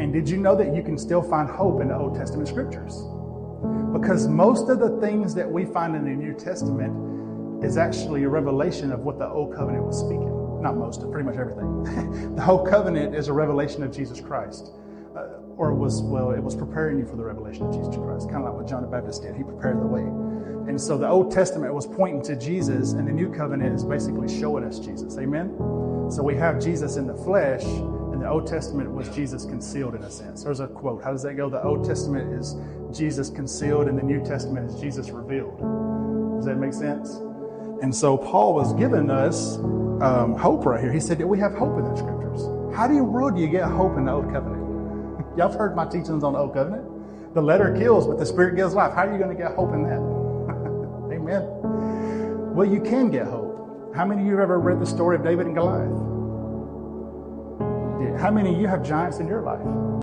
And did you know that you can still find hope in the Old Testament scriptures? Because most of the things that we find in the New Testament is actually a revelation of what the Old Covenant was speaking. Not most, pretty much everything. The whole covenant is a revelation of Jesus Christ. It was preparing you for the revelation of Jesus Christ, kind of like what John the Baptist did. He prepared the way. And so the Old Testament was pointing to Jesus, and the New Covenant is basically showing us Jesus. Amen? So we have Jesus in the flesh, and the Old Testament was Jesus concealed in a sense. There's a quote. How does that go? The Old Testament is Jesus concealed, and the New Testament is Jesus revealed. Does that make sense? And so Paul was giving us hope right here. He said that we have hope in the scriptures. How do you get hope in the Old Covenant? Y'all have heard my teachings on the Old Covenant. The letter kills, but the Spirit gives life. How are you going to get hope in that? Amen. Well, you can get hope. How many of you have ever read the story of David and Goliath? How many of you have giants in your life?